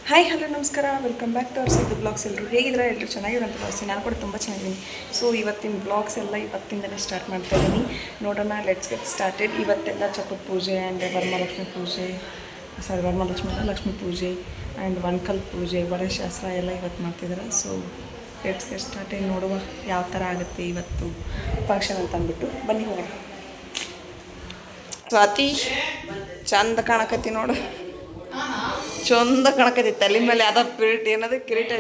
Hi hello ನಮಸ್ಕಾರ, welcome back to our Siddu blogs. ಎಲ್ಲರೂ ಹೇಗಿದ್ರೆ ಎಲ್ಲರೂ ಚೆನ್ನಾಗಿರೋಂಥ ಭಾವಿಸ್ತೀನಿ. ನಾನು ಕೂಡ ತುಂಬ ಚೆನ್ನಾಗಿದ್ದೀನಿ. ಸೊ ಇವತ್ತಿನ ಬ್ಲಾಗ್ಸ್ ಎಲ್ಲ ಇವತ್ತಿಂದಲೇ ಸ್ಟಾರ್ಟ್ ಮಾಡ್ತಾ ಇದ್ದೀನಿ. ನೋಡೋಣ, ಲೆಟ್ಸ್ ಗೆಟ್ ಸ್ಟಾರ್ಟೆಡ್. ಇವತ್ತೆಲ್ಲ ಚಕ್ರದ ಪೂಜೆ ಆ್ಯಂಡ್ ವರಮಹಾಲಕ್ಷ್ಮಿ ಪೂಜೆ, ಲಕ್ಷ್ಮೀ ಪೂಜೆ ಆ್ಯಂಡ್ ವನ್ಕಲ್ ಪೂಜೆ, ಬಳೆ ಶಾಸ್ತ್ರ ಎಲ್ಲ ಇವತ್ತು ಮಾಡ್ತಿದ್ದಾರೆ. So let's get started. ನೋಡುವ ಯಾವ ಥರ ಆಗುತ್ತೆ ಇವತ್ತು ಫಂಕ್ಷನ್ ಅಂತ ಅಂದ್ಬಿಟ್ಟು. ಬನ್ನಿ ಹೋಗೋಣ. ಸ್ವಾತಿ ಚಂದ ಕಾಣಕತ್ತಿ ನೋಡು, ಚಂದ ಕಣಕತಿ. ತಲೆ ಮೇಲೆ ಯಾವ್ದೋ ಪಿರಿಟ್ ಏನದು ಕಿರೀಟ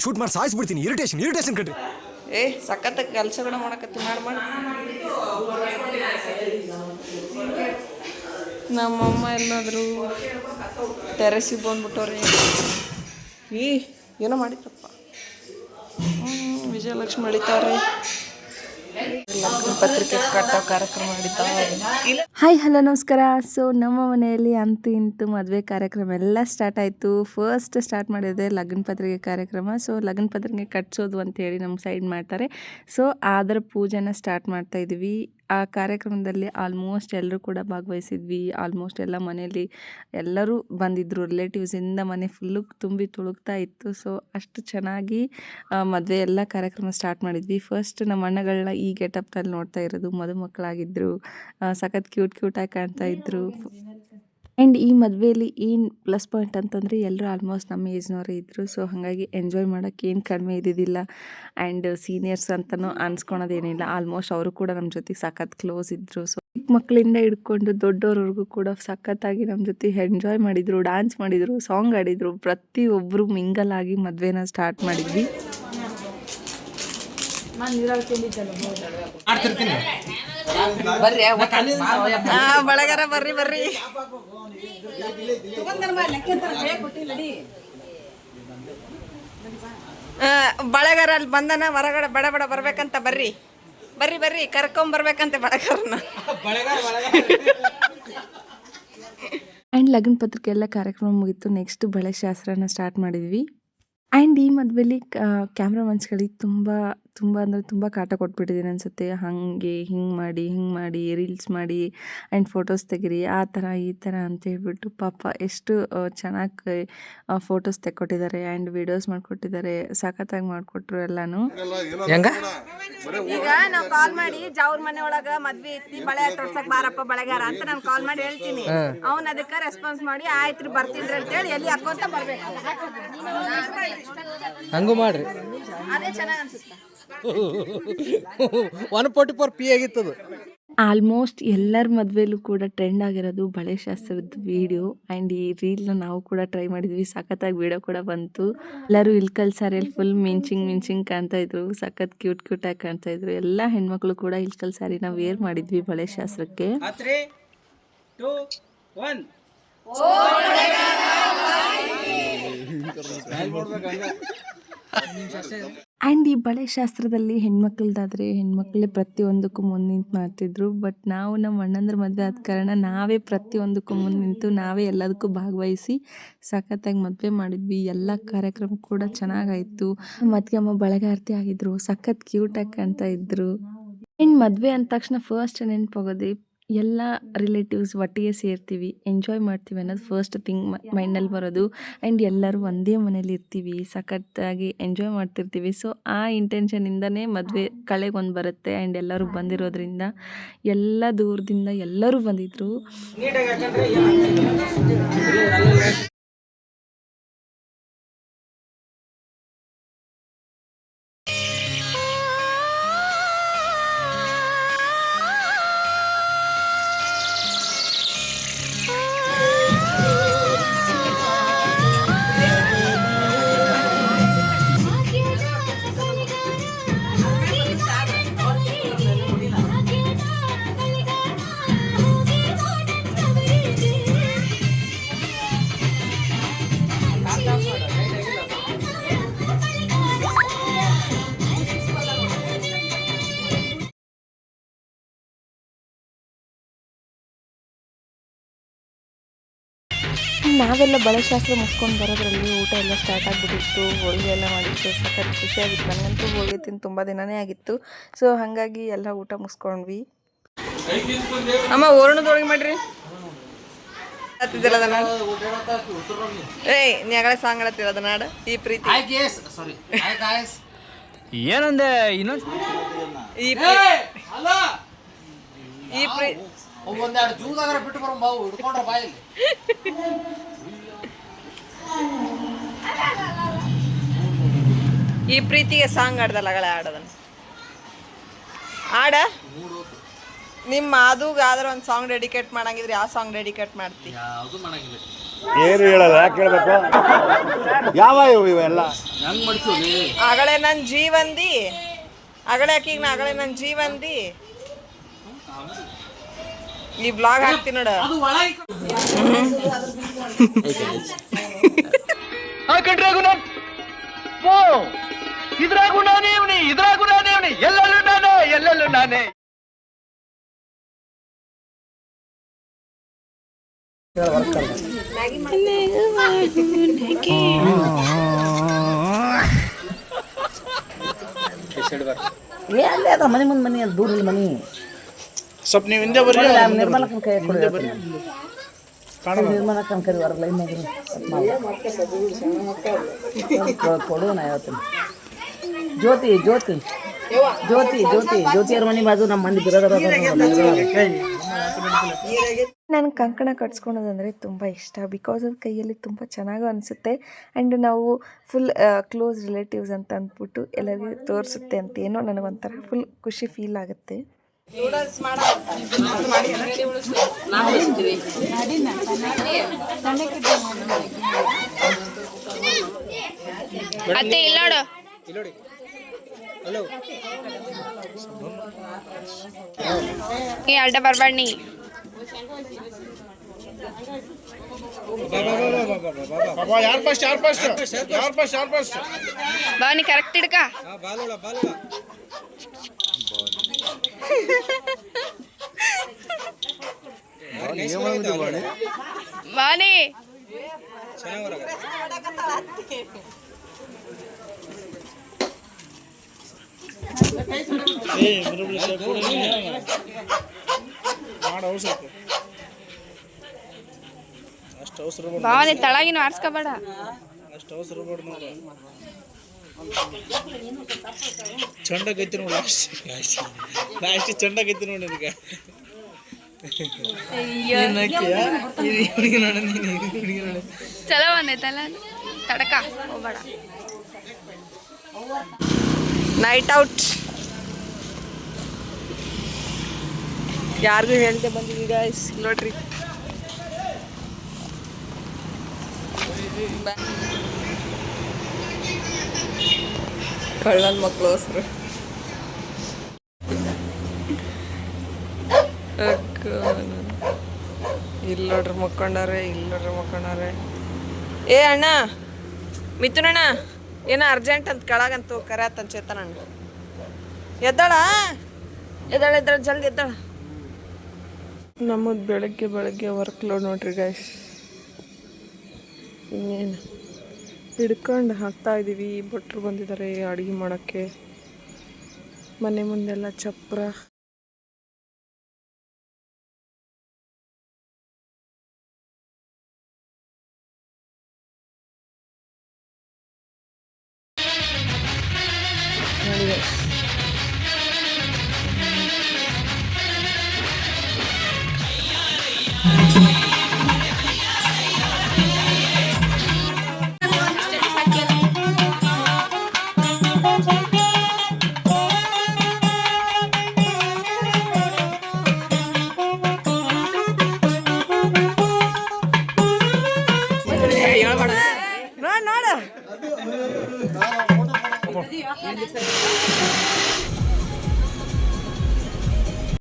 ಶೂಟ್ ಮಾಡಿ ಸಾಯಿಸ್ಬಿಡ್ತೀನಿ. ಇರಿಟೇಷನ್ ಕಟ್ರಿ. ಸಖತ್ತ ಕೆಲಸಗಳು ಮಾಡಕತ್ತಿ. ಮಾಡಿ ನಮ್ಮಮ್ಮ ಎಲ್ಲಾದರೂ ಟೆರೆಸಿಗೆ ಬಂದ್ಬಿಟ್ಟವ್ರಿ. ಏನೋ ಮಾಡಿದ್ರಪ್ಪ. ವಿಜಯಲಕ್ಷ್ಮಿ ಮಾಡಿದ್ದಾರೆ. ಪತ್ರಿಕೆ ಕಟ್ಟೋ ಕಾರ್ಯಕ್ರಮ ಮಾಡಿದ್ದಾರೆ. ಹಾಯ್ ಹಲೋ ನಮಸ್ಕಾರ. ಸೊ ನಮ್ಮ ಮನೆಯಲ್ಲಿ ಅಂತೂ ಇಂತೂ ಮದುವೆ ಕಾರ್ಯಕ್ರಮ ಎಲ್ಲ ಸ್ಟಾರ್ಟ್ ಆಯಿತು. ಫಸ್ಟ್ ಸ್ಟಾರ್ಟ್ ಮಾಡಿದೆ ಲಗ್ನ ಪತ್ರಿಕೆ ಕಾರ್ಯಕ್ರಮ. ಸೊ ಲಗ್ನ ಪತ್ರಿಕೆ ಕಟ್ಸೋದು ಅಂತೇಳಿ ನಮ್ಮ ಸೈಡ್ ಮಾಡ್ತಾರೆ. ಸೊ ಅದರ ಪೂಜೆನ ಸ್ಟಾರ್ಟ್ ಮಾಡ್ತಾ ಇದ್ವಿ. ಆ ಕಾರ್ಯಕ್ರಮದಲ್ಲಿ ಆಲ್ಮೋಸ್ಟ್ ಎಲ್ಲರೂ ಕೂಡ ಭಾಗವಹಿಸಿದ್ವಿ. ಆಲ್ಮೋಸ್ಟ್ ಎಲ್ಲ ಮನೆಯಲ್ಲಿ ಎಲ್ಲರೂ ಬಂದಿದ್ದರು. ರಿಲೇಟಿವ್ಸಿಂದ ಮನೆ ಫುಲ್ಲು ತುಂಬಿ ತುಳುಕ್ತಾ ಇತ್ತು. ಸೊ ಅಷ್ಟು ಚೆನ್ನಾಗಿ ಮದುವೆ ಎಲ್ಲ ಕಾರ್ಯಕ್ರಮ ಸ್ಟಾರ್ಟ್ ಮಾಡಿದ್ವಿ. ಫಸ್ಟ್ ನಮ್ಮ ಅಣ್ಣಗಳನ್ನ ಈ ಗೆಟಪ್ನಲ್ಲಿ ನೋಡ್ತಾ ಇರೋದು. ಮದುಮಕ್ಕಳಾಗಿದ್ದರು, ಸಖತ್ ಕ್ಯೂಟಾಗಿ ಕಾಣ್ತಾ ಇದ್ರು. ಆ್ಯಂಡ್ ಈ ಮದುವೆಯಲ್ಲಿ ಏನು ಪ್ಲಸ್ ಪಾಯಿಂಟ್ ಅಂತಂದರೆ ಎಲ್ಲರೂ ಆಲ್ಮೋಸ್ಟ್ ನಮ್ಮ ಏಜ್ನವರೇ ಇದ್ದರು. ಸೊ ಹಾಗಾಗಿ ಎಂಜಾಯ್ ಮಾಡೋಕ್ಕೆ ಏನು ಕಡಿಮೆ ಇದ್ದಿದ್ದಿಲ್ಲ. ಆ್ಯಂಡ್ ಸೀನಿಯರ್ಸ್ ಅಂತಲೂ ಅನ್ಸ್ಕೊಳೋದೇನಿಲ್ಲ. ಆಲ್ಮೋಸ್ಟ್ ಅವರು ಕೂಡ ನಮ್ಮ ಜೊತೆ ಸಖತ್ ಕ್ಲೋಸ್ ಇದ್ದರು. ಸೊ ಚಿಕ್ಕ ಮಕ್ಕಳಿಂದ ಹಿಡ್ಕೊಂಡು ದೊಡ್ಡವ್ರವ್ರಿಗೂ ಕೂಡ ಸಖತ್ತಾಗಿ ನಮ್ಮ ಜೊತೆ ಎಂಜಾಯ್ ಮಾಡಿದರು, ಡ್ಯಾನ್ಸ್ ಮಾಡಿದರು, ಸಾಂಗ್ ಆಡಿದರು. ಪ್ರತಿಯೊಬ್ಬರು ಮಿಂಗಲ್ ಆಗಿ ಮದುವೆನ ಸ್ಟಾರ್ಟ್ ಮಾಡಿದ್ವಿ. ಬಳಗಾರ ಬರ್ರಿ ಬಳಗಾರ ಅಲ್ಲಿ ಬಂದನ ಹೊರಗಡೆ ಬಡ ಬರ್ಬೇಕಂತ. ಬರ್ರಿ ಕರ್ಕೊಂಬರ್ಬೇಕಂತೆ ಬಳಗಾರನ. ಆ್ಯಂಡ್ ಲಗ್ನ ಪತ್ರಿಕೆ ಎಲ್ಲ ಕಾರ್ಯಕ್ರಮ ಮುಗೀತು. ನೆಕ್ಸ್ಟ್ ಬಳೆ ಶಾಸ್ತ್ರನ ಸ್ಟಾರ್ಟ್ ಮಾಡಿದ್ವಿ. ಆ್ಯಂಡ್ ಈ ಮದುವೆಯಲ್ಲಿ ಕ್ಯಾಮ್ರಾಮನ್ಸ್ಗಳಿಗೆ ತುಂಬ ಕಾಟ ಕೊಟ್ಬಿಟ್ಟಿದ್ದೀನಿ ಅನಿಸುತ್ತೆ. ಹಿಂಗೆ ಮಾಡಿ ರೀಲ್ಸ್ ಮಾಡಿ ಆ್ಯಂಡ್ ಫೋಟೋಸ್ ತೆಗೀರಿ, ಆ ಥರ ಈ ಥರ ಅಂತ ಹೇಳ್ಬಿಟ್ಟು ಪಾಪ ಎಷ್ಟು ಚೆನ್ನಾಗಿ ಫೋಟೋಸ್ ತೆಕ್ಕೊಟ್ಟಿದ್ದಾರೆ ಆ್ಯಂಡ್ ವೀಡಿಯೋಸ್ ಮಾಡಿಕೊಟ್ಟಿದ್ದಾರೆ. ಸಖತ್ತಾಗಿ ಮಾಡಿಕೊಟ್ರು ಎಲ್ಲನೂ. ಈಗ ನಾವು ಕಾಲ್ ಮಾಡಿ ಅವ್ರ ಮನೆ ಒಳಗ ಮದ್ವೆ ಐತಿ, ಬಳೆ ತೊಡ್ಸಕ್ ಬಾರಪ್ಪ ಬಳೆಗಾರ ಅಂತ ನಾನು ಕಾಲ್ ಮಾಡಿ ಹೇಳ್ತೀನಿ. ಅವ್ನ ಅದಕ್ಕೆ ರೆಸ್ಪಾನ್ಸ್ ಮಾಡಿ ಆಯ್ತು ಬರ್ತಿದ್ರಿ ಅಂತೇಳಿ ಎಲ್ಲಿ ಹಾಕೋಂತ ಬರ್ಬೇಕು. ಹಂಗೂ ಮಾಡ್ರಿ, ಅದೇ ಚೆನ್ನಾಗಿ ಅನ್ಸುತ್ತೆ. 144 ಪಿ ಆಗಿತ್ತದು. ಆಲ್ಮೋಸ್ಟ್ ಎಲ್ಲರ ಮದುವೆಲೂ ಕೂಡ ಟ್ರೆಂಡ್ ಆಗಿರೋದು ಬಳೆ ಶಾಸ್ತ್ರದ ವಿಡಿಯೋ. ಆ್ಯಂಡ್ ಈ ರೀಲ್ನ ನಾವು ಕೂಡ ಟ್ರೈ ಮಾಡಿದ್ವಿ. ಸಖತ್ತಾಗಿ ವಿಡಿಯೋ ಕೂಡ ಬಂತು. ಎಲ್ಲರೂ ಇಲ್ಕಲ್ ಸ್ಯಾರಿಯಲ್ಲಿ ಫುಲ್ ಮಿಂಚಿಂಗ್ ಕಾಣ್ತಾ ಇದ್ರು. ಸಖತ್ ಕ್ಯೂಟಾಗಿ ಕಾಣ್ತಾ ಇದ್ರು. ಎಲ್ಲ ಹೆಣ್ಮಕ್ಳು ಕೂಡ ಇಲ್ಕಲ್ ಸ್ಯಾರಿನ ವೇರ್ ಮಾಡಿದ್ವಿ ಬಳೆ ಶಾಸ್ತ್ರಕ್ಕೆ. 3, 2, 1 ಆ್ಯಂಡ್ ಈ ಬಳೆ ಶಾಸ್ತ್ರದಲ್ಲಿ ಹೆಣ್ಮಕ್ಳೇ ಪ್ರತಿಯೊಂದಕ್ಕೂ ಮುಂದೆ ನಿಂತು ಮಾಡ್ತಿದ್ರು. ಬಟ್ ನಾವು ನಮ್ಮ ಅಣ್ಣಂದ್ರ ಮದುವೆ ಆದ ಕಾರಣ ನಾವೇ ಪ್ರತಿಯೊಂದಕ್ಕೂ ಮುಂದೆ ನಿಂತು ನಾವೇ ಎಲ್ಲದಕ್ಕೂ ಭಾಗವಹಿಸಿ ಸಖತ್ತಾಗಿ ಮದುವೆ ಮಾಡಿದ್ವಿ. ಎಲ್ಲ ಕಾರ್ಯಕ್ರಮ ಕೂಡ ಚೆನ್ನಾಗಾಯಿತು. ಮದ್ಗೆ ಅಮ್ಮ ಬಳೆಗಾರ್ತಿ ಆಗಿದ್ರು, ಸಖತ್ ಕ್ಯೂಟಾಗಿ ಕಾಣ್ತಾ ಇದ್ರು. ಆ್ಯಂಡ್ ಮದುವೆ ಅಂದ ತಕ್ಷಣ ಫಸ್ಟ್ ನೆನಪಾಗೋದು ಎಲ್ಲ ರಿಲೇಟಿವ್ಸ್ ಒಟ್ಟಿಗೆ ಸೇರ್ತೀವಿ, ಎಂಜಾಯ್ ಮಾಡ್ತೀವಿ ಅನ್ನೋದು ಫಸ್ಟ್ ಥಿಂಗ್ ಮೈಂಡಲ್ಲಿ ಬರೋದು. ಆ್ಯಂಡ್ ಎಲ್ಲರೂ ಒಂದೇ ಮನೇಲಿ ಇರ್ತೀವಿ, ಸಖತ್ತಾಗಿ ಎಂಜಾಯ್ ಮಾಡ್ತಿರ್ತೀವಿ. ಸೊ ಆ ಇಂಟೆನ್ಷನಿಂದನೇ ಮದುವೆ ಕಳೆಗೊಂದು ಬರುತ್ತೆ. ಆ್ಯಂಡ್ ಎಲ್ಲರೂ ಬಂದಿರೋದ್ರಿಂದ ಎಲ್ಲ ದೂರದಿಂದ ಎಲ್ಲರೂ ಬಂದಿದ್ರು. ನಾವೆಲ್ಲ ಬಳೆ ಶಾಸ್ತ್ರ ಮುಗಿಸ್ಕೊಂಡು ಬರೋದ್ರಲ್ಲಿ ಊಟ ಎಲ್ಲ ಸ್ಟಾರ್ಟ್ ಆಗಿಬಿಟ್ಟಿತ್ತು. ಹೋಳಿಗೆ ಎಲ್ಲ ಮಾಡಿತ್ತು, ಸಖತ್ ಖುಷಿಯಾಗಿತ್ತು. ನನಗಂತೂ ಹೋಳಿಗೆ ತಿಂದು ತುಂಬ ದಿನವೇ ಆಗಿತ್ತು. ಸೊ ಹಾಗಾಗಿ ಎಲ್ಲ ಊಟ ಮುಗಿಸ್ಕೊಂಡ್ವಿ. ಅಮ್ಮ ಓರಣದ ಹೋಳಿಗೆ ಮಾಡಿರಿ. ಹತ್ತಿದ್ದಿಲ್ಲ ಅದನ್ನ ಏಯ್ ನೀ ಆಗಲೇ ಸಾಂಗ್ ಹೇಳತ್ತಿಲ್ಲ ಅದನ್ನ ಹಾಡು ಈ ಪ್ರೀತಿ ಏನಂದೆ ಇನ್ನೊಂದು ಈ ಪ್ರೀತಿ ಒಂದೆರಡು ಜೂದಾಗ ಬಿಟ್ಟು ಬರೋ ಬಾವು ಹಿಡ್ಕೊಂಡ್ರ ಬಾಯಲ್ಲಿ ಈ ಪ್ರೀತಿಗೆ ಸಾಂಗ್ ಆಡ್ದಲ್ಲ ಅಗಳೇ ಆಡೋದನ್ನ ಆಡ ನಿಮ್ಮ ಮಾದುಗೆ ಆದ್ರೆ ಒಂದು ಸಾಂಗ್ ಡೆಡಿಕೇಟ್ ಮಾಡಂಗಿದ್ರೆ ಯಾವ ಸಾಂಗ್ ಡೆಡಿಕೇಟ್ ಮಾಡ್ತಿ ಏನು ಹೇಳಲ್ಲ ಯಾಕೆ ಹೇಳ್ಬೇಕು ಯಾವ ಇವೆಲ್ಲ ಹೆಂಗ್ ಮಾಡಿಸೋಲಿ ಅಗಳೇ ನನ್ನ ಜೀವಂದಿ ಅಗಳೇ ಆಕಿಗೆ ನಾ ಅಗಳೇ ನನ್ನ ಜೀವಂದಿ ಈ ಬ್ಲಾಗ್ ಹಾಕ್ತೀನಿ ನೋಡು ಇದ್ರಾಗೂ ನಾನೇ ಎಲ್ಲೆಲ್ಲೂ ನಾನೇ ಅಲ್ಲೇ ಅದ ಮನೆ ಮುಂದೆ ಮನೆ ದೂರ ಇಲ್ಲ ಮನೆ ಸ್ವಲ್ಪ ನೀವು ಹಿಂದೆ ಬರ್ರಿ ನಿರ್ಮಲಕ್ಕನ ಕೈ ಕೊಡಿ ನಿರ್ಮಲಕ್ಕನ ಕರಿ ಹೊರಗೆ ಲೈನ್ ಕೊಡು ನಾ ಹೇಳ್ತೀನಿ ಜ್ಯೋತಿ ಜ್ಯೋತಿ ಜ್ಯೋತಿ ಜ್ಯೋತಿ ಜ್ಯೋತಿಯವ್ರ ಮನೆ ಬಾಜು ನಮ್ಮ ಮಂದಿ ಬಿರೋದರ ನನಗೆ ಕಂಕಣ ಕಟ್ಸ್ಕೊಳೋದಂದರೆ ತುಂಬ ಇಷ್ಟ ಬಿಕಾಸ್ ಅದು ಕೈಯಲ್ಲಿ ತುಂಬ ಚೆನ್ನಾಗೂ ಅನಿಸುತ್ತೆ ಆ್ಯಂಡ್ ನಾವು ಫುಲ್ ಕ್ಲೋಸ್ ರಿಲೇಟಿವ್ಸ್ ಅಂತ ಅಂದ್ಬಿಟ್ಟು ಎಲ್ಲರಿಗೂ ತೋರಿಸುತ್ತೆ ಅಂತ ಏನೋ ನನಗೊಂಥರ ಫುಲ್ ಖುಷಿ ಫೀಲ್ ಆಗುತ್ತೆ. ಅತ್ತೆ ಇಲ್ಲೋಡು ಈ ಅಡ್ಡ ಬರ್ಬೇಡ ನೀ ಬಾ ನೀ ಕರೆಕ್ಟ್ ಹಿಡ್ಕ ಬಾನಿ ಬಾವನಿ ತಳಗಿನ ಆರ್ಸ್ಕೋಬೇಡ ಚಂಡಗೈತಿ ನೋಡಿ ಲಾಸ್ಟ್ ಚಂಡಗೈತಿ ನೋಡಿ ನಿನಗೆ ಚಲೋ ಬಂದೈತಲ್ಲ ತಡಕ ಹೋಗ್ಬೇಡ ನೈಟ್ ಔಟ್ ಯಾರಿಗೂ ಹೇಳ್ದೆ ಬಂದಿದ್ದೀವಿ ಗಾಯ್ಸ್ ನೋಡ್ರಿ ಕಳ್ಳನ ಮಕ್ಕಳು ಹೆಸರು ಇಲ್ಲಿ ನೋಡ್ರಿ ಮಕ್ಕೊಂಡಾರೆ ಏ ಅಣ್ಣ ಮಿಥುನಣ್ಣ ಏನೋ ಅರ್ಜೆಂಟ್ ಅಂತ ಕೆಳಗಂತೂ ಕರೆಯತ್ತಂತ ಚೇತನ ಎದ್ದಾಳ ಜಲ್ದಿ ಎದ್ದಾಳ. ನಮ್ಮದು ಬೆಳಗ್ಗೆ ವರ್ಕ್ ಲೋಡ್ ನೋಡ್ರಿ ಗೈಸ್. ಇನ್ನೇನು ಹಿಡ್ಕೊಂಡು ಹಾಕ್ತಾ ಇದ್ದೀವಿ. ಭಟ್ರು ಬಂದಿದ್ದಾರೆ ಅಡುಗೆ ಮಾಡೋಕ್ಕೆ. ಮನೆ ಮುಂದೆಲ್ಲ ಚಪ್ರ ನೋಡ